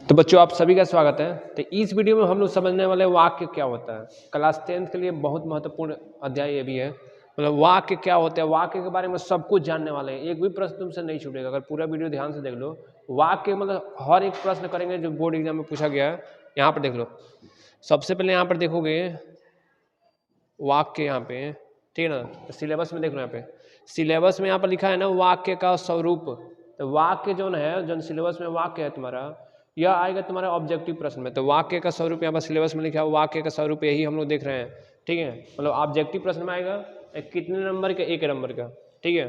तो बच्चों आप सभी का स्वागत है। तो इस वीडियो में हम लोग समझने वाले वाक्य क्या होता है। क्लास 10th के लिए बहुत महत्वपूर्ण अध्याय ये भी है। मतलब वाक्य क्या होता है, वाक्य के बारे में सब कुछ जानने वाले हैं। एक भी प्रश्न तुमसे नहीं छूटेगा अगर पूरा वीडियो ध्यान से देख लो। वाक्य मतलब हर एक प्रश्न करेंगे जो बोर्ड एग्जाम में पूछा गया है। यहाँ पर देख लो, सबसे पहले यहाँ पर देखोगे वाक्य, यहाँ पे ठीक है ना। सिलेबस में देख लो, यहाँ पे सिलेबस में यहाँ पर लिखा है ना वाक्य का स्वरूप। तो वाक्य जो है, जो सिलेबस में वाक्य है तुम्हारा, यह आएगा तुम्हारा ऑब्जेक्टिव प्रश्न में। तो वाक्य का स्वरूप यहाँ पर सिलेबस में लिखा है, वाक्य का स्वरूप यही हम लोग देख रहे हैं। ठीक है, मतलब ऑब्जेक्टिव प्रश्न में आएगा कितने नंबर का, 1 नंबर का। ठीक है,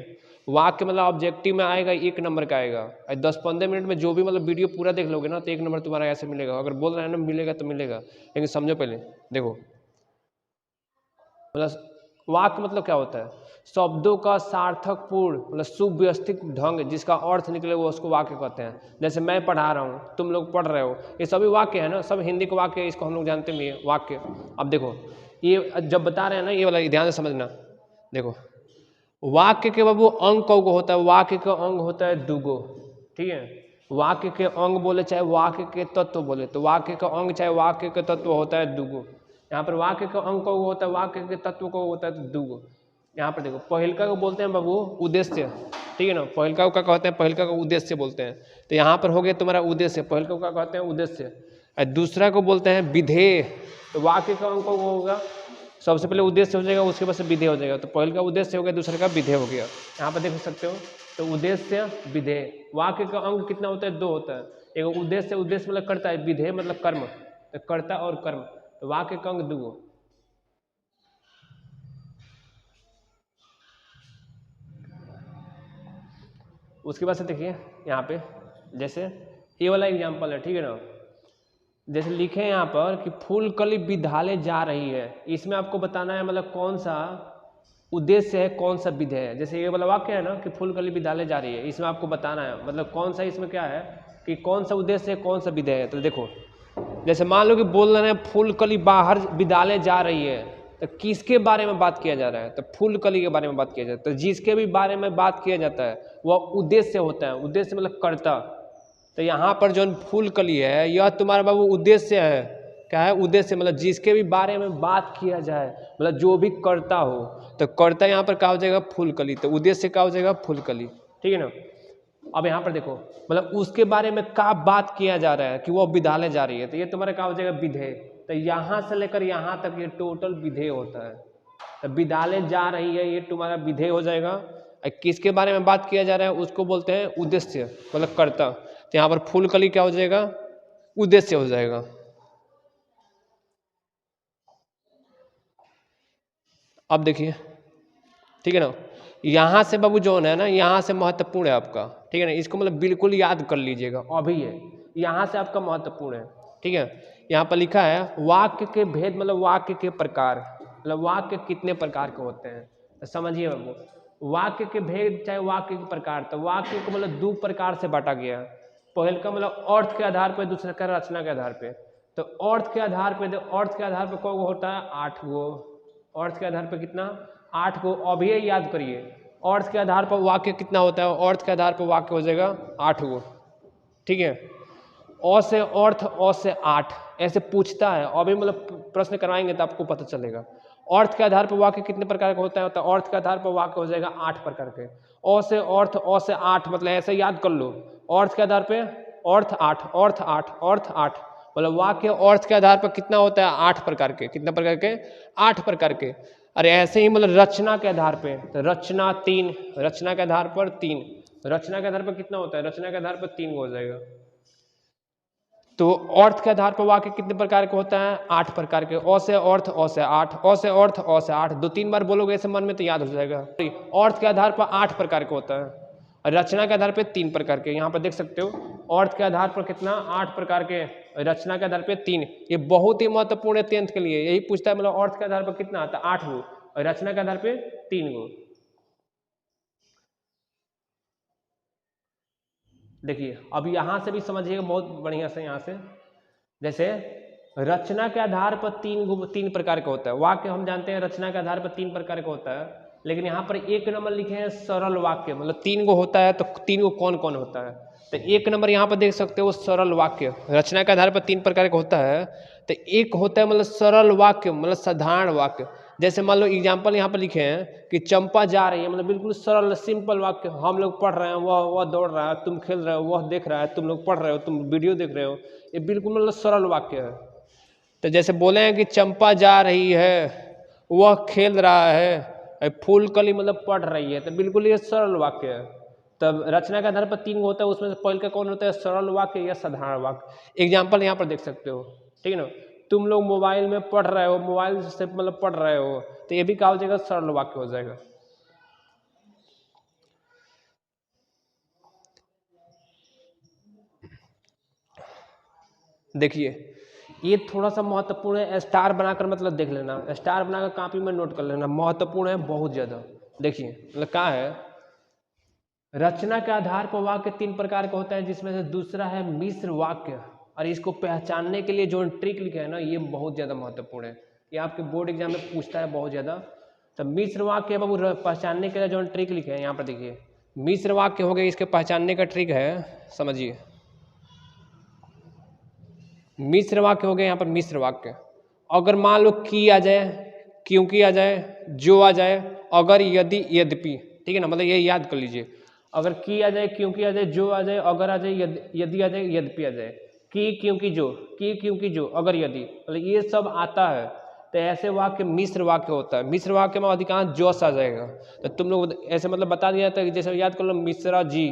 वाक्य मतलब ऑब्जेक्टिव में आएगा 1 नंबर का आएगा। 10-15 मिनट में जो भी मतलब वीडियो पूरा देख लोगे ना तो 1 नंबर तुम्हारा ऐसे मिलेगा। अगर बोल रहे हैं ना मिलेगा तो मिलेगा, लेकिन समझो पहले देखो। मतलब वाक्य मतलब क्या होता है, शब्दों का सार्थक पूर्ण मतलब सुव्यवस्थित ढंग जिसका अर्थ निकले वो उसको वाक्य कहते हैं। जैसे मैं पढ़ा रहा हूँ, तुम लोग पढ़ रहे हो, ये सभी वाक्य है ना, सब हिंदी का वाक्य है, इसको हम लोग जानते भी हैं वाक्य। अब देखो ये जब बता रहे हैं ना, ये वाला ध्यान से समझना। देखो वाक्य के बाबू अंग कौगो होता है, वाक्य का अंग होता है 2 गो। ठीक है, वाक्य के अंग बोले चाहे वाक्य के तत्व बोले, तो वाक्य का अंग चाहे वाक्य के तत्व होता है 2 गो। यहाँ पर वाक्य का अंग को होता है, वाक्य के तत्व को होता है 2 गो। यहाँ पर देखो पहिलका को बोलते हैं बाबू उद्देश्य। ठीक है ना, पहिलका को क्या कहते हैं, पहिलका को उद्देश्य बोलते हैं। तो यहाँ पर हो गया तुम्हारा उद्देश्य, पहिलका को क्या कहते हैं उद्देश्य। और दूसरा को बोलते हैं विधेय। तो वाक्य का अंग को होगा, सबसे पहले उद्देश्य हो जाएगा, उसके बाद से विधेय हो जाएगा। तो पहले का उद्देश्य हो गया, दूसरे का विधेय हो गया। यहाँ पर देख सकते हो, तो उद्देश्य विधेय। वाक्य का अंग कितना होता है, 2 होता है। एक उद्देश्य, उद्देश्य मतलब करता है, विधेय मतलब कर्म, तो कर्ता और कर्म। तो वाक्य का अंग 2 गो। उसके बाद से देखिए यहाँ पे, जैसे ये वाला एग्जाम्पल है, ठीक है ना। जैसे लिखे हैं यहाँ पर कि फूलकली विद्यालय जा रही है, इसमें आपको बताना है मतलब कौन सा उद्देश्य है, कौन सा विधेय है। जैसे ये वाला वाक्य है ना कि फूलकली विद्यालय जा रही है, इसमें आपको बताना है मतलब कौन सा, इसमें क्या है कि कौन सा उद्देश्य है, कौन सा विधेय है। तो देखो जैसे मान लो कि बोल रहे हैं फूलकली बाहर विद्यालय जा रही है, तो किसके बारे में बात किया जा रहा है, तो फूलकली के बारे में बात किया जाता है। तो जिसके भी बारे में बात किया जाता है वह उद्देश्य होता है, उद्देश्य मतलब कर्ता। तो यहाँ पर जो फूलकली है यह तुम्हारा बाबू उद्देश्य है। क्या है, उद्देश्य मतलब जिसके भी बारे में बात किया जाए, मतलब जो भी कर्ता हो, तो कर्ता यहाँ पर क्या हो जाएगा, फूलकली। तो उद्देश्य क्या हो जाएगा, फूलकली। ठीक है ना। अब यहाँ पर देखो मतलब उसके बारे में क्या बात किया जा रहा है कि वो विद्यालय जा रही है, तो ये तुम्हारा क्या हो जाएगा, विधेय। तो यहाँ से लेकर यहाँ तक ये टोटल विधेय होता है। तो विद्यालय जा रही है ये तुम्हारा विधेय हो जाएगा। किसके बारे में बात किया जा रहा है उसको बोलते हैं उद्देश्य मतलब कर्ता। तो यहाँ पर फूलकली क्या हो जाएगा, उद्देश्य हो जाएगा। अब देखिए, ठीक है ना, यहाँ से बाबू जो है ना, यहाँ से महत्वपूर्ण है आपका। ठीक है ना, इसको मतलब बिल्कुल याद कर लीजिएगा, अभी है यहाँ से आपका महत्वपूर्ण है। ठीक है, यहाँ पर लिखा है वाक्य के भेद मतलब वाक्य के प्रकार, मतलब वाक्य कितने प्रकार के होते हैं। तो समझिए बाबू, वाक्य के भेद चाहे वाक्य के प्रकार, तो वाक्य को मतलब 2 प्रकार से बांटा गया है। पहले का मतलब अर्थ के आधार पर, दूसरे का रचना के आधार पे। तो अर्थ के आधार पे, अर्थ के आधार पर कौ होता है, 8 गो। अर्थ के आधार पर कितना, 8 को। अभी याद करिए अर्थ के आधार पर वाक्य कितना होता है, अर्थ के आधार पर वाक्य हो जाएगा 8 गो। ठीक है, अ से अर्थ, अ से 8 ऐसे पूछता है। अभी मतलब प्रश्न करवाएंगे तो आपको पता चलेगा अर्थ के आधार पर वाक्य कितने प्रकार का होता है। तो अर्थ के आधार पर वाक्य हो जाएगा 8 प्रकार के। अ से अर्थ, अ से 8 मतलब ऐसे याद कर लो, अर्थ के आधार पे अर्थ 8, अर्थ 8, अर्थ 8, मतलब वाक्य अर्थ के आधार पर कितना होता है, 8 प्रकार के। कितना प्रकार के, 8 प्रकार के। अरे ऐसे ही मतलब रचना के आधार पे, तो रचना 3, रचना के आधार पर 3, रचना के आधार पर कितना होता है, रचना के आधार पर 3 हो जाएगा। तो अर्थ के आधार पर वाक्य कितने प्रकार के होता है, 8 प्रकार के। अ से अर्थ, अ से 8, अ से अर्थ, अ से 8, 2-3 बार बोलोगे ऐसे मन में तो याद हो जाएगा। अर्थ के आधार पर 8 प्रकार के होता है, रचना के आधार पर 3 प्रकार के। यहाँ पर देख सकते हो अर्थ के आधार पर कितना, 8 प्रकार के, रचना के आधार पर 3। ये बहुत ही महत्वपूर्ण है 10th के लिए, यही पूछता है मतलब अर्थ के आधार पर कितना आता है, 8 गो, और रचना के आधार पर 3 गो। देखिए अब यहाँ से भी समझिएगा बहुत बढ़िया से। यहाँ से जैसे रचना के आधार पर 3 प्रकार का होता है वाक्य, हम जानते हैं रचना के आधार पर 3 प्रकार का होता है। लेकिन यहाँ पर 1 नंबर लिखे हैं सरल वाक्य, मतलब 3 गो होता है। तो 3 गो कौन कौन होता है, तो एक नंबर यहाँ पर देख सकते हो सरल वाक्य। रचना के आधार पर 3 प्रकार का होता है। तो एक होता है मतलब सरल वाक्य, मतलब साधारण वाक्य। जैसे मान लो एग्जाम्पल यहाँ पर लिखे हैं कि चंपा जा रही है, मतलब बिल्कुल सरल सिंपल वाक्य। हम लोग पढ़ रहे हैं, वह दौड़ रहा है, तुम खेल रहे हो, वह देख रहा है, तुम लोग पढ़ रहे हो, तुम वीडियो देख रहे हो। ये बिल्कुल मतलब सरल वाक्य है। तो जैसे बोले हैं कि चंपा जा रही है, वह खेल रहा है, फूल कली मतलब पढ़ रही है, तो बिल्कुल ये सरल वाक्य है। तब रचना के आधार पर 3 होता है, उसमें से पहले का कौन होता है, सरल वाक्य या साधारण वाक्य। एग्जाम्पल यहाँ पर देख सकते हो, ठीक है ना। तुम लोग मोबाइल में पढ़ रहे हो, मोबाइल से मतलब पढ़ रहे हो, तो ये भी क्या हो जाएगा, सरल वाक्य हो जाएगा। देखिए ये थोड़ा सा महत्वपूर्ण है, स्टार बनाकर मतलब देख लेना, स्टार बनाकर कॉपी में नोट कर लेना, महत्वपूर्ण है बहुत ज्यादा। देखिए मतलब क्या है, रचना के आधार पर वाक्य 3 प्रकार का होता है, जिसमें से दूसरा है मिश्र वाक्य। और इसको पहचानने के लिए जो ट्रिक लिखे है ना, ये बहुत ज़्यादा महत्वपूर्ण है। ये आपके बोर्ड एग्जाम में पूछता है बहुत ज़्यादा। तो मिश्र वाक्य बाबू पहचानने के लिए जो ट्रिक लिखे हैं यहाँ पर देखिए, मिश्र वाक्य हो गया, इसके पहचानने का ट्रिक है, समझिए। मिश्र वाक्य हो गया यहाँ पर, मिश्र वाक्य। अगर मान लो की आ जाए, क्योंकि आ जाए, जो आ जाए, अगर, यदि, यद्यपि, ठीक है ना, मतलब ये याद कर लीजिए। अगर की आ जाए, क्योंकि आ जाए, जो आ जाए, अगर आ जाए, यदि आ जाए, यद्यपि आ जाए, की क्योंकि जो, की क्योंकि जो, अगर, यदि, मतलब ये सब आता है, तो ऐसे वाक्य मिश्र वाक्य होता है। मिश्र वाक्य में अधिकांश जोश आ जाएगा। तो तुम लोग ऐसे मतलब बता दिया था कि जैसे याद कर लो मिश्रा जी,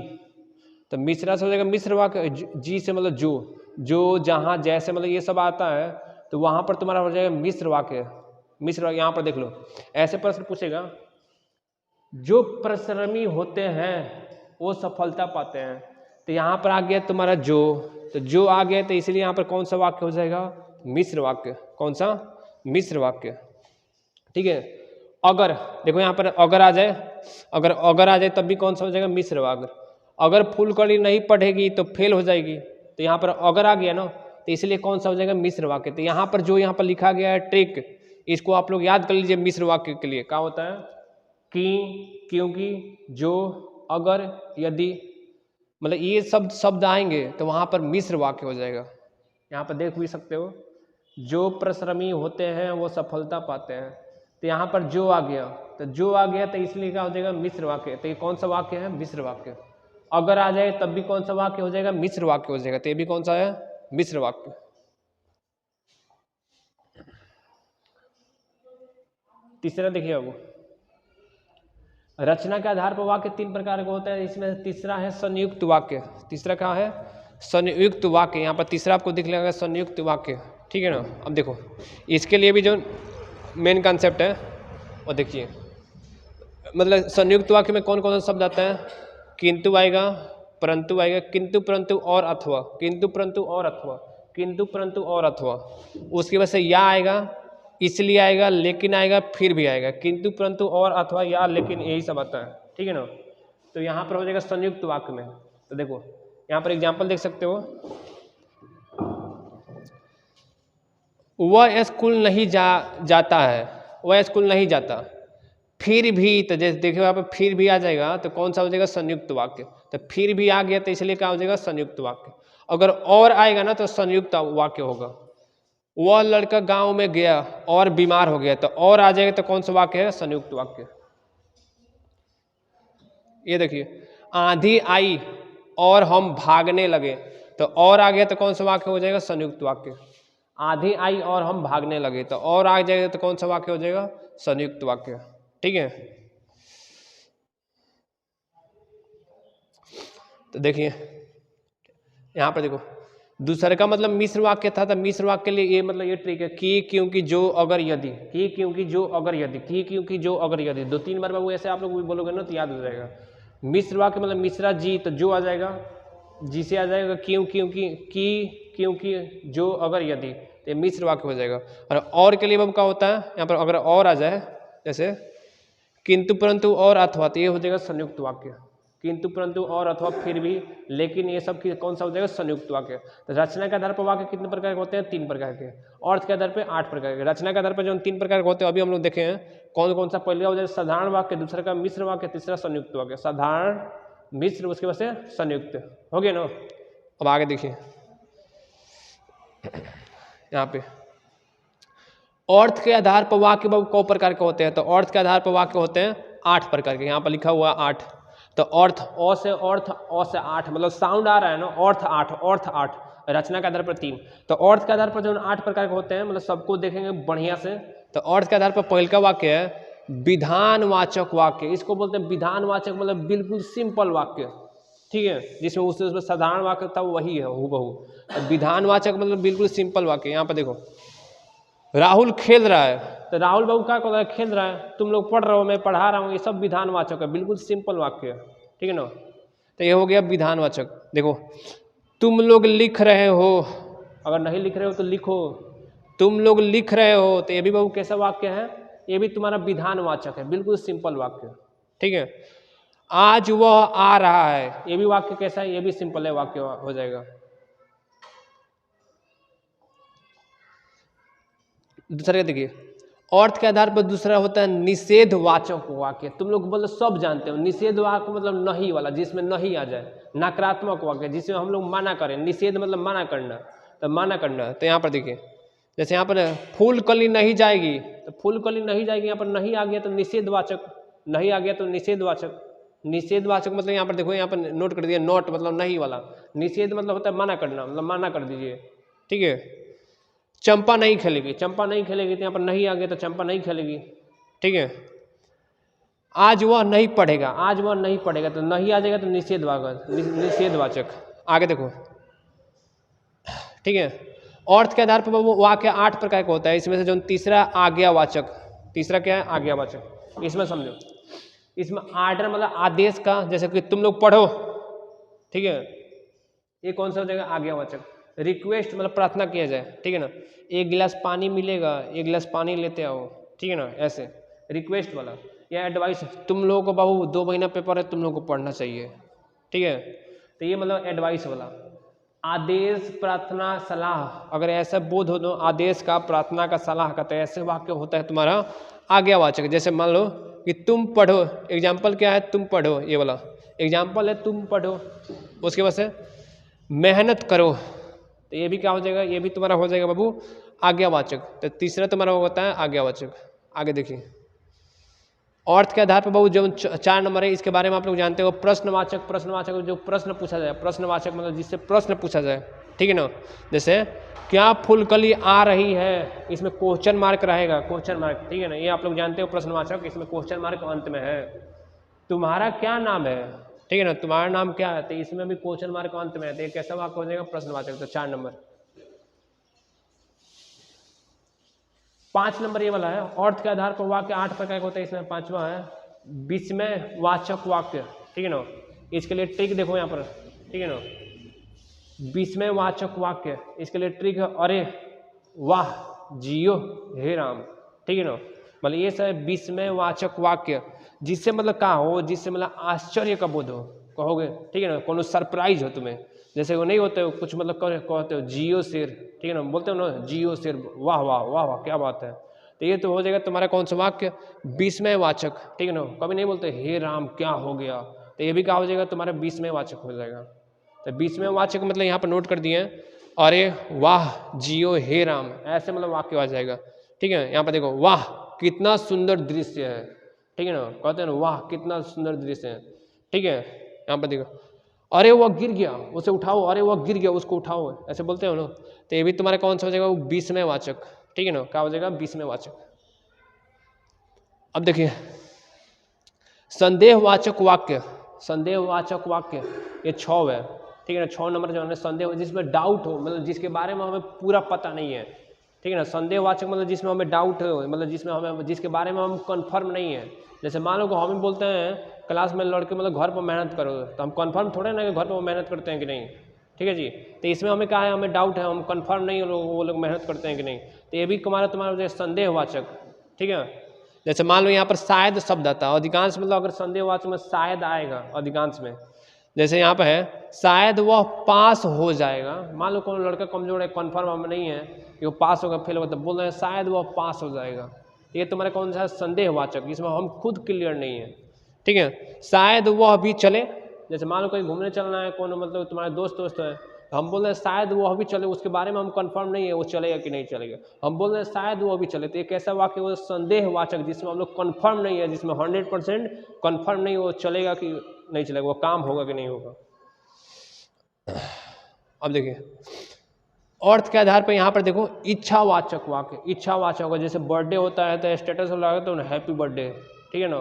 तो मिश्रा से हो जाएगा मिश्र वाक्य, जी से मतलब जो जहाँ जैसे मतलब ये सब आता है, तो वहाँ पर तुम्हारा हो जाएगा मिश्र वाक्य। मिश्र वाक्य यहाँ पर देख लो, ऐसे प्रश्न पूछेगा, जो परिश्रमी होते हैं वो सफलता पाते हैं। तो यहाँ पर आ गया तुम्हारा जो, तो जो आ गया, तो इसलिए यहाँ पर कौन सा वाक्य हो जाएगा, मिश्र वाक्य। कौन सा, मिश्र वाक्य, ठीक है। अगर देखो यहाँ पर अगर आ जाए, अगर आ जाए तब भी कौन सा हो जाएगा, मिश्र वाक्य। अगर फूलकली नहीं पढ़ेगी तो फेल हो जाएगी, तो यहाँ पर अगर आ गया ना, तो इसलिए कौन सा हो जाएगा, मिश्र वाक्य। तो यहाँ पर जो यहाँ पर लिखा गया है ट्रिक, इसको आप लोग याद कर लीजिए। मिश्र वाक्य के लिए क्या होता है, कि, क्योंकि, जो, अगर, यदि, मतलब ये सब शब्द आएंगे तो वहाँ पर मिश्र वाक्य हो जाएगा। यहाँ पर देख भी सकते हो, जो परिश्रमी होते हैं वो सफलता पाते हैं, तो यहाँ पर जो आ गया, तो जो आ गया, तो इसलिए क्या हो जाएगा, मिश्र वाक्य। तो ये कौन सा वाक्य है, मिश्र वाक्य। अगर आ जाए तब भी कौन सा वाक्य हो जाएगा, मिश्र वाक्य हो जाएगा। तो ये भी कौन सा है, मिश्र वाक्य। तीसरा देखिए अब, रचना के आधार पर वाक्य 3 प्रकार का होता है, इसमें तीसरा है संयुक्त वाक्य। तीसरा क्या है, संयुक्त वाक्य। यहाँ पर तीसरा आपको दिख लेगा संयुक्त वाक्य, ठीक है ना। अब देखो इसके लिए भी जो मेन कॉन्सेप्ट है वो देखिए, मतलब संयुक्त वाक्य में कौन कौन सा शब्द आता है, किंतु आएगा, परंतु आएगा, किंतु परंतु और अथवा, किंतु परंतु और अथवा, किंतु परंतु और अथवा। उसकी वजह से या आएगा, इसलिए आएगा, लेकिन आएगा, फिर भी आएगा, किंतु परंतु और अथवा या लेकिन, यही सब आता है, ठीक है ना। तो यहाँ पर हो जाएगा संयुक्त वाक्य में। तो देखो यहाँ पर एग्जाम्पल देख सकते हो, वह स्कूल नहीं जाता है, वह स्कूल नहीं जाता, फिर भी, तो जैसे देखो यहाँ पर फिर भी आ जाएगा, तो कौन सा हो जाएगा, संयुक्त वाक्य। तो फिर भी आ गया, तो इसलिए क्या हो जाएगा, संयुक्त वाक्य। अगर और आएगा ना तो संयुक्त वाक्य होगा। वह लड़का गांव में गया और बीमार हो गया, तो और आ जाएगा, तो कौन सा वाक्य है, संयुक्त वाक्य। ये देखिए, आंधी आई और हम भागने लगे, तो और आ गया, तो कौन सा वाक्य हो जाएगा, संयुक्त वाक्य। आंधी आई और हम भागने लगे, तो और आ जाएगा, तो कौन सा वाक्य हो जाएगा, संयुक्त वाक्य, ठीक है। तो देखिए यहाँ पर देखो, दूसरे का मतलब मिश्र वाक्य था, तो मिश्र वाक्य के लिए ये मतलब ये ट्रिक है, कि, क्योंकि, जो, अगर, यदि, कि, क्योंकि, जो, अगर, यदि, कि, क्योंकि, जो, अगर, यदि। 2-3 बार बाबू ऐसे आप लोग भी बोलोगे ना तो याद हो जाएगा। मिश्र वाक्य मतलब मिश्रा जी, तो जो आ जाएगा, जी से आ जाएगा, क्यों, क्योंकि, कि, क्योंकि, जो, अगर, यदि, तो ये मिश्र वाक्य हो जाएगा। और के लिए बाबू क्या होता है, यहाँ पर अगर और आ जाए, जैसे किंतु परंतु और अथवा, तो ये हो जाएगा संयुक्त वाक्य। किंतु परंतु और अथवा, फिर भी, लेकिन, ये सब कौन सा हो जाएगा, संयुक्त वाक्य। तो रचना के आधार पर वाक्य कितने प्रकार के होते हैं, 3 प्रकार के। अर्थ के आधार पर 8 प्रकार के। रचना के आधार पर जो 3 प्रकार के होते हैं अभी हम लोग देखे हैं, कौन कौन सा, पहले का हो जाए साधारण वाक्य, दूसरा का मिश्र वाक्य, तीसरा संयुक्त वाक्य। साधारण, मिश्र, उसके बाद से संयुक्त, हो गया ना। अब आगे देखिए यहाँ पे अर्थ के आधार पर वाक्य कौ प्रकार के होते हैं, तो अर्थ के आधार पर वाक्य होते हैं 8 प्रकार के, यहाँ पर लिखा हुआ 8। तो अर्थ अ से 8 मतलब साउंड आ रहा है ना, अर्थ 8, रचना के आधार पर 3। तो अर्थ के आधार पर जो 8 प्रकार के होते हैं, मतलब सबको देखेंगे बढ़िया से। तो अर्थ के आधार पर पहले का वाक्य है विधानवाचक वाक्य, इसको बोलते हैं विधानवाचक, मतलब बिल्कुल सिंपल वाक्य, ठीक है, जिसमें उसमें साधारण वाक्य था वही है हूबहू। विधानवाचक मतलब बिल्कुल सिंपल वाक्य। यहाँ पर देखो राहुल खेल रहा है, तो राहुल बाबू क्या कर रहा है, खेल रहा है, तुम लोग पढ़ रहे हो, मैं पढ़ा रहा हूँ, ये सब विधानवाचक है, बिल्कुल सिंपल वाक्य है, ठीक है ना। तो ये हो गया विधानवाचक। देखो तुम लोग लिख रहे हो, अगर नहीं लिख रहे हो तो लिखो, तुम लोग लिख रहे हो, तो ये भी बाबू कैसा वाक्य है, ये भी तुम्हारा विधानवाचक है, बिल्कुल सिंपल वाक्य, ठीक है। आज वह आ रहा है, ये भी वाक्य कैसा है, ये भी सिंपल है वाक्य हो जाएगा। दूसरा देखिए अर्थ के आधार पर दूसरा होता है निषेधवाचक वाक्य। तुम लोग मतलब सब जानते हो, निषेध वाक्य मतलब नहीं वाला, जिसमें नहीं आ जाए, नकारात्मक वाक्य जिसमें हम लोग मना करें। निषेध मतलब मना करना, तो मना करना। तो यहाँ पर देखिए जैसे यहाँ पर फूल कली नहीं जाएगी, तो फूल कली नहीं जाएगी, यहाँ पर नहीं आ गया तो निषेधवाचक, नहीं आ गया तो निषेधवाचक। निषेधवाचक मतलब यहाँ पर देखो, यहाँ पर नोट कर दिया, नोट मतलब नहीं वाला, निषेध मतलब होता है मना करना, मतलब मना कर दीजिए, ठीक है। चंपा नहीं खेलेगी, चंपा नहीं खेलेगी, तो यहाँ पर नहीं आ गया तो चंपा नहीं खेलेगी, ठीक है। आज वह नहीं पढ़ेगा, आज वह नहीं पढ़ेगा, तो नहीं आ जाएगा तो निषेधवाचक। आगे देखो, ठीक है। अर्थ के आधार पर वो वाक्य 8 प्रकार का होता है, इसमें से जो तीसरा आज्ञावाचक, तीसरा क्या है, आज्ञावाचक। इसमें समझो, इसमें आर्डर मतलब आदेश का, जैसे कि तुम लोग पढ़ो, ठीक है, ये कौन सा हो जाएगा, आज्ञावाचक। रिक्वेस्ट मतलब प्रार्थना किया जाए, ठीक है ना, एक गिलास पानी मिलेगा, एक गिलास पानी लेते आओ, ठीक है ना, ऐसे रिक्वेस्ट वाला। या एडवाइस, तुम लोगों को बाबू 2 महीना पेपर है, तुम लोगों को पढ़ना चाहिए, ठीक है, तो ये मतलब एडवाइस वाला। आदेश, प्रार्थना, सलाह, अगर ऐसा बोध हो तो आदेश का, प्रार्थना का, सलाह का, तो ऐसे वाक्य होता है तुम्हारा आज्ञावाचक। जैसे मान लो कि तुम पढ़ो, एग्जाम्पल क्या है, तुम पढ़ो, ये वाला एग्जाम्पल है, तुम पढ़ो। उसके बाद से मेहनत करो, तो ये भी क्या हो जाएगा, ये भी तुम्हारा हो जाएगा बाबू आज्ञावाचक। तो तीसरा तुम्हारा होता है आज्ञावाचक। आगे देखिए अर्थ के आधार पर बाबू जो 4 नंबर है, इसके बारे में आप लोग जानते हो, प्रश्नवाचक। प्रश्नवाचक जो प्रश्न पूछा जाए, प्रश्नवाचक मतलब जिससे प्रश्न पूछा जाए, ठीक है ना। जैसे क्या फुलकली आ रही है, इसमें क्वेश्चन मार्क रहेगा, क्वेश्चन मार्क, ठीक है ना, ये आप लोग जानते हो प्रश्नवाचक, इसमें क्वेश्चन मार्क अंत में है। तुम्हारा क्या नाम है, ठीक है ना, तुम्हारा नाम क्या है, तो इसमें भी क्वेश्चन मार्क अंत में है, तो ये कैसा वाक्य हो जाएगा, प्रश्नवाचक। तो 4 नंबर। 5 नंबर ये वाला है, अर्थ के आधार पर वाक्य 8 प्रकार का होता है, इसमें 5वां है विस्मयवाचक वाक्य, ठीक है ना। इसके लिए ट्रिक देखो यहाँ पर, ठीक है ना, विस्मयवाचक वाक्य, इसके लिए ट्रिक है अरे वाह जियो हे राम, ठीक है ना। मतलब ये सब विस्मयवाचक वाक्य, जिससे मतलब क्या हो, जिससे मतलब आश्चर्य का बोध हो, कहोगे, ठीक है ना, कोनो सरप्राइज हो तुम्हें, जैसे वो नहीं होते हो कुछ मतलब कहते हो जियो शेर, ठीक है ना, बोलते हो ना जियो शेर, वाह वाह वाह वाह क्या बात है, तो ये तो हो जाएगा तुम्हारा कौन सा वाक्य, विस्मयवाचक, ठीक है ना। कभी नहीं बोलते हे राम क्या हो गया, तो ये भी क्या हो जाएगा तुम्हारा विस्मयवाचक हो जाएगा। तो विस्मयवाचक मतलब यहाँ पर नोट कर दिए हैं, अरे वाह जियो हे राम, ऐसे मतलब वाक्य आ जाएगा, ठीक है। यहाँ पर देखो वाह कितना सुंदर दृश्य है, ठीक है ना, कहते हैं ना वाह कितना सुंदर दृश्य है, ठीक है। यहाँ पर देखो अरे वह गिर गया उसे उठाओ, अरे वह गिर गया उसको उठाओ, ऐसे बोलते हो ना, तो ये भी तुम्हारा कौन सा हो जाएगा, वो विस्मयवाचक, ठीक है ना, क्या हो जाएगा, विस्मयवाचक। अब देखिए संदेहवाचक वाक्य, संदेहवाचक वाक्य ये 6 है, ठीक है ना। 6 नंबर जो है संदेह, जिसमें डाउट हो, मतलब जिसके बारे में हमें पूरा पता नहीं है, ठीक है ना। संदेहवाचक मतलब जिसमें हमें डाउट हो, मतलब जिसमें हमें, जिसके बारे में हम कंफर्म नहीं है। जैसे मान लो हम बोलते हैं क्लास में लड़के मतलब घर पर मेहनत करो, तो हम कंफर्म थोड़े ना कि घर पर मेहनत करते हैं कि नहीं, ठीक है जी। तो इसमें हमें कहा है, हमें डाउट है, हम कंफर्म नहीं वो लोग मेहनत करते हैं कि नहीं, तो ये भी तुम्हारा संदेहवाचक, ठीक है। जैसे मान लो यहाँ पर शायद शब्द आता है, अधिकांश मतलब अगर संदेहवाचक में शायद आएगा अधिकांश में, जैसे यहाँ पर है शायद वह पास हो जाएगा, मान लो कौन लड़का कमजोर है, कंफर्म हम नहीं है कि वो पास होगा फेल होगा, तो बोल रहे हैं शायद वह पास हो जाएगा, ये तुम्हारा कौन सा संदेहवाचक, जिसमें हम खुद क्लियर नहीं है, ठीक है। शायद वह भी चले, जैसे मान लो कहीं घूमने चलना है, कौन मतलब तुम्हारे दोस्त है, तो हम बोल रहे हैं शायद वो अभी चले, उसके बारे में हम कंफर्म नहीं है वो चलेगा कि नहीं चलेगा, हम बोल रहे हैं शायद वो अभी चले। तो एक ऐसा वाक्य वो संदेहवाचक जिसमें हम लोग कंफर्म नहीं है, जिसमें 100% कंफर्म नहीं वो चलेगा कि नहीं चलेगा, वो काम होगा कि नहीं होगा। अब देखिए अर्थ के आधार पर यहाँ पर देखो इच्छावाचक वाक्य, इच्छावाचक, जैसे बर्थडे होता है तो स्टेटस लगा तो हैप्पी बर्थडे, ठीक है ना,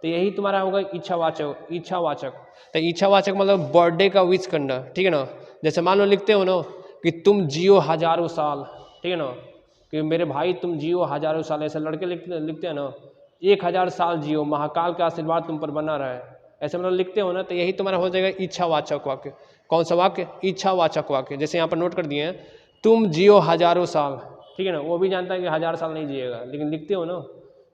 तो यही तुम्हारा होगा इच्छावाचक। इच्छावाचक तो इच्छावाचक मतलब बर्थडे का विश करना, ठीक है ना। जैसे मान लो लिखते हो ना कि तुम जियो हजारों साल, ठीक है ना, कि मेरे भाई तुम जियो हजारों साल, ऐसे लड़के लिखते हैं ना 1000 साल जियो, महाकाल का आशीर्वाद तुम पर बना रहा है, ऐसे मतलब लिखते हो ना, तो यही तुम्हारा हो जाएगा इच्छावाचक वाक्य। कौन सा वाक्य? इच्छावाचक वाक्य। जैसे यहाँ पर नोट कर दिए हैं तुम जियो हजारों साल, ठीक है ना, वो भी जानता है कि 1000 साल नहीं जिएगा, लेकिन लिखते हो ना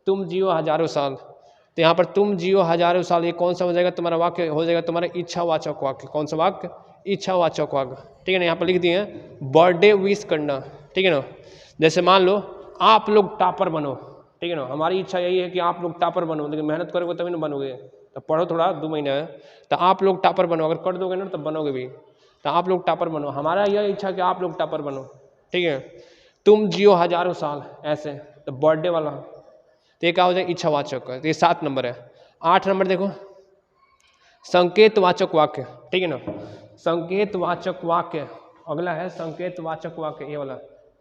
तुम जियो हजारों साल, तो यहाँ पर तुम जियो हजारों साल, ये कौन सा हो जाएगा तुम्हारा वाक्य? हो जाएगा तुम्हारा इच्छावाचक वाक्य। कौन सा वाक्य? इच्छावाचक वाक्य, ठीक है ना। यहाँ पर लिख दिए हैं बर्थडे विश करना, ठीक है ना। जैसे मान लो आप लोग टॉपर बनो, ठीक है ना, हमारी इच्छा यही है कि आप लोग टॉपर बनो, लेकिन मेहनत करोगे तभी ना बनोगे, तो पढ़ो थोड़ा 2 महीना है, तो आप लोग टॉपर बनो, अगर कर दोगे ना तो बनोगे भी, तो आप लोग टॉपर बनो, हमारा यह इच्छा कि आप लोग टॉपर बनो, ठीक है। तुम जियो हजारों साल, ऐसे तो बर्थडे वाला, तो ये क्या हो जाए? इच्छावाचक। तो ये 7 नंबर है। 8 नंबर देखो संकेतवाचक वाक्य, ठीक है ना। संकेतवाचक वाक्य अगला है संकेतवाचक वाक्य, ये वाला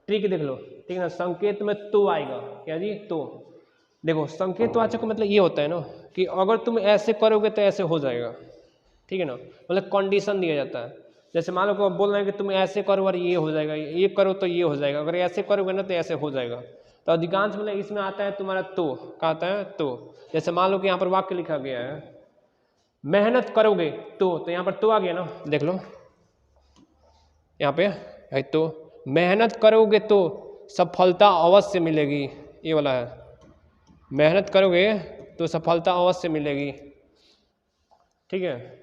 ट्रिक देख लो, ठीक है ना। संकेत में तो आएगा, क्या जी? तो देखो संकेतवाचक मतलब ये होता है ना कि अगर तुम ऐसे करोगे तो ऐसे हो जाएगा, ठीक है ना, मतलब कंडीशन दिया जाता है। जैसे मान लो बोल रहे हैं कि तुम ऐसे करो और ये हो जाएगा, ये करो तो ये हो जाएगा, अगर ऐसे करोगे ना तो ऐसे हो जाएगा, तो अधिकांश मतलब इसमें आता है तुम्हारा तो, क्या आता है? तो। जैसे मान लो कि यहाँ पर वाक्य लिखा गया है मेहनत करोगे तो यहाँ पर तो आ गया ना, देख लो यहाँ पे है, तो मेहनत करोगे तो सफलता अवश्य मिलेगी, ये वाला है, मेहनत करोगे तो सफलता अवश्य मिलेगी, ठीक है।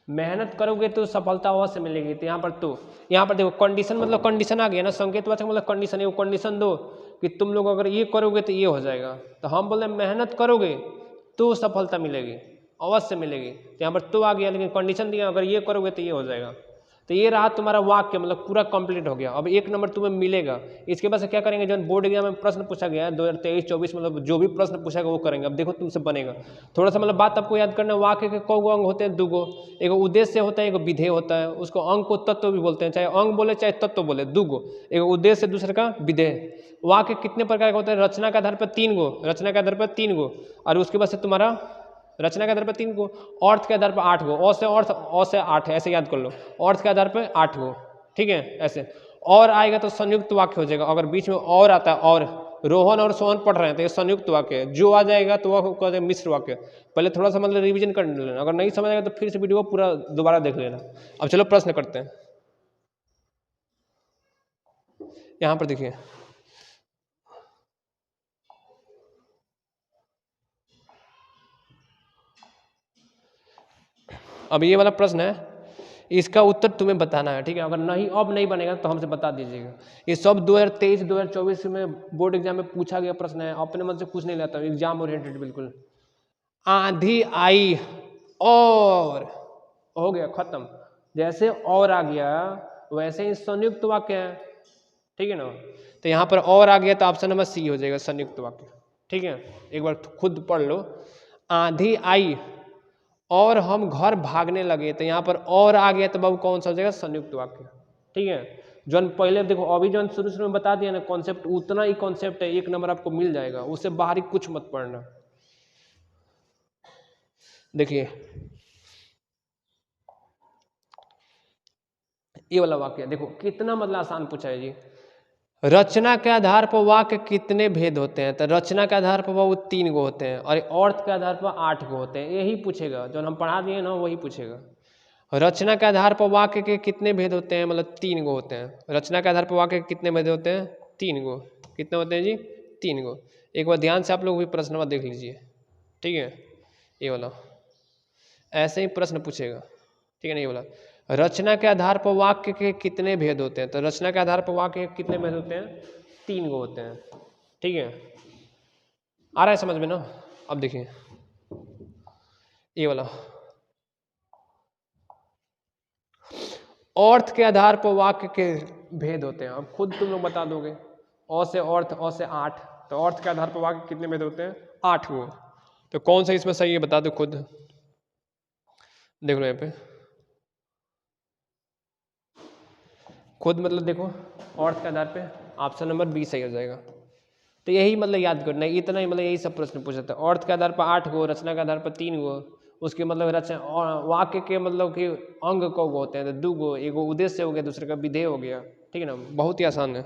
मेहनत करोगे तो सफलता अवश्य मिलेगी, तो यहाँ पर तो, यहाँ पर देखो कंडीशन, मतलब कंडीशन आ गया ना, संकेतवाचक मतलब कंडीशन है, वो कंडीशन दो कि तुम लोग अगर ये करोगे तो ये हो जाएगा, तो हम बोले मेहनत करोगे तो सफलता मिलेगी, अवश्य मिलेगी, तो यहाँ पर तो आ गया, लेकिन कंडीशन दिया अगर ये करोगे तो ये हो जाएगा, तो ये रहा तुम्हारा वाक्य, मतलब पूरा कंप्लीट हो गया। अब 1 नंबर तुम्हें मिलेगा। इसके बाद से क्या करेंगे, जो बोर्ड एग्जाम में प्रश्न पूछा गया है 2023-24, मतलब जो भी प्रश्न पूछा गया वो करेंगे। अब देखो तुमसे बनेगा थोड़ा सा, मतलब बात आपको याद करना, वाक्य के कौ अंग होते हैं? 2 गो, एगो उद्देश्य होता है, एगो विधेय होता है, उसको अंग को तत्व भी बोलते हैं, चाहे अंग बोले चाहे तत्व बोले, 2 गो, एगो उद्देश्य दूसरे का विधेय। वाक्य कितने प्रकार का होता है? रचना के आधार पर 3 गो, रचना के आधार पर 3 गो, और उसके बाद से तुम्हारा रचना के आधार पर 3 गो, अर्थ के आधार पर 8 गो, अ से अर्थ, अ से 8, ऐसे याद कर लो, अर्थ के आधार पर 8 गो, ठीक है। ऐसे और आएगा तो संयुक्त वाक्य हो जाएगा, अगर बीच में और आता है, और रोहन और सोहन पढ़ रहे हैं तो ये संयुक्त वाक्य है, जो आ जाएगा तो वह कहते हैं मिश्र वाक्य। पहले थोड़ा सा मतलब रिवीजन कर लेना, अगर नहीं समझ आएगा तो फिर से वीडियो पूरा दोबारा देख लेना। अब चलो प्रश्न करते हैं। यहाँ पर देखिए अब ये वाला प्रश्न है, इसका उत्तर तुम्हें बताना है, ठीक है। अगर नहीं अब नहीं बनेगा तो हमसे बता दीजिएगा। ये सब 2023-2024 में बोर्ड एग्जाम में पूछा गया प्रश्न है, अपने मन से कुछ नहीं लाता, एग्जाम ओरिएंटेड बिल्कुल। आंधी आई और हो गया खत्म, जैसे और आ गया वैसे ही संयुक्त वाक्य है, ठीक है ना। तो यहाँ पर और आ गया तो ऑप्शन नंबर सी हो जाएगा संयुक्त वाक्य, ठीक है। एक बार खुद पढ़ लो, आंधी आई और हम घर भागने लगे, तो यहाँ पर और आ गया तो बाबू कौन सा हो जाएगा? संयुक्त वाक्य, ठीक है। जो पहले देखो अभी जो शुरू में बता दिया ना कॉन्सेप्ट, उतना ही कॉन्सेप्ट है, 1 नंबर आपको मिल जाएगा, उससे बाहरी कुछ मत पढ़ना। देखिए ये वाला वाक्य देखो कितना मतलब आसान पूछा है जी। रचना के आधार पर वाक्य कितने भेद होते हैं? तो रचना के आधार पर वो 3 गो होते हैं, और अर्थ के आधार पर 8 गो होते हैं, यही पूछेगा, जो हम पढ़ा दिए ना वही पूछेगा। रचना के आधार पर वाक्य के कितने भेद होते हैं? मतलब 3 गो होते हैं। रचना के आधार पर वाक्य के कितने भेद होते हैं? 3 गो। कितने होते हैं जी? 3 गो। एक बार ध्यान से आप लोग भी प्रश्न देख लीजिए, ठीक है। ये वाला ऐसे ही प्रश्न पूछेगा, ठीक है। नहीं बोला रचना के आधार पर वाक्य के कितने भेद होते हैं? तो रचना के आधार पर वाक्य के कितने भेद होते हैं? 3 गो होते हैं, ठीक है। आ रहा है समझ में ना? अब देखिए ये वाला अर्थ के आधार पर वाक्य के भेद होते हैं। अब खुद तुम लोग बता दोगे। अ से अर्थ, अ से 8, तो अर्थ के आधार पर वाक्य कितने भेद होते हैं? 8 गो। तो कौन सा इसमें सही है बता दो खुद। देख लो यहाँ पे खुद, मतलब देखो अर्थ के आधार पे ऑप्शन नंबर बी सही हो जाएगा। तो यही मतलब याद करना है, इतना ही मतलब यही सब प्रश्न पूछा था। अर्थ के आधार पर 8 गो, रचना के आधार पर 3 गो, उसके मतलब रचना वाक्य के मतलब कि अंग कौ गो होते हैं? तो 2 गो, एगो उद्देश्य हो गया, दूसरे का विधेय हो गया। ठीक है ना, बहुत ही आसान है।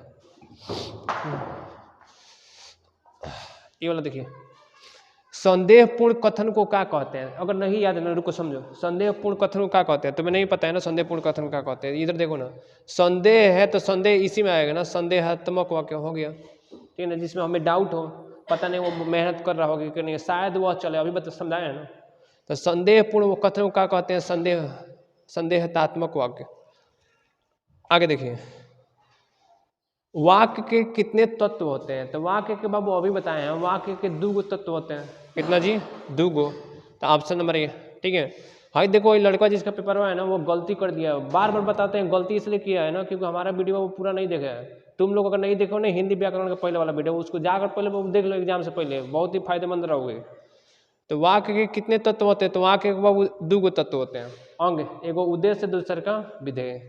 ये वाला देखिए, संदेहपूर्ण कथन को क्या कहते हैं? अगर नहीं याद है ना, रुको समझो। संदेहपूर्ण कथन को क्या कहते हैं? तुम्हें नहीं पता है ना संदेहपूर्ण कथन को क्या कहते हैं? इधर देखो ना, संदेह है तो संदेह इसी में आएगा ना, संदेहात्मक वाक्य हो गया। ठीक है ना, जिसमें हमें डाउट हो, पता नहीं वो मेहनत कर रहा होगा कि नहीं, शायद वह चले, अभी बता समझाया है ना। तो संदेहपूर्ण कथन को क्या कहते हैं? संदेहात्मक वाक्य। आगे देखिए, वाक्य के कितने तत्व होते हैं? तो वाक्य के बाबू अभी बताए हैं, वाक्य के 2 गो तत्व होते हैं। कितना जी? 2 गो। तो ऑप्शन नंबर ए। ठीक है, भाई देखो ये लड़का जिसका पेपर हुआ है ना, वो गलती कर दिया है। बार बार बताते हैं, गलती इसलिए किया है ना क्योंकि हमारा वीडियो वो पूरा नहीं देखा है। तुम लोग अगर नहीं देखो ना हिंदी व्याकरण का पहले वाला वीडियो, उसको जाकर पहले वो देख लो एग्जाम से पहले, बहुत ही फायदेमंद रहोगे। तो वाक्य के कितने तत्व होते हैं? तो वाक्य के बाबू 2 गो तत्व होते हैं। अंग, एगो उद्देश्य, दूसरे का विधेय।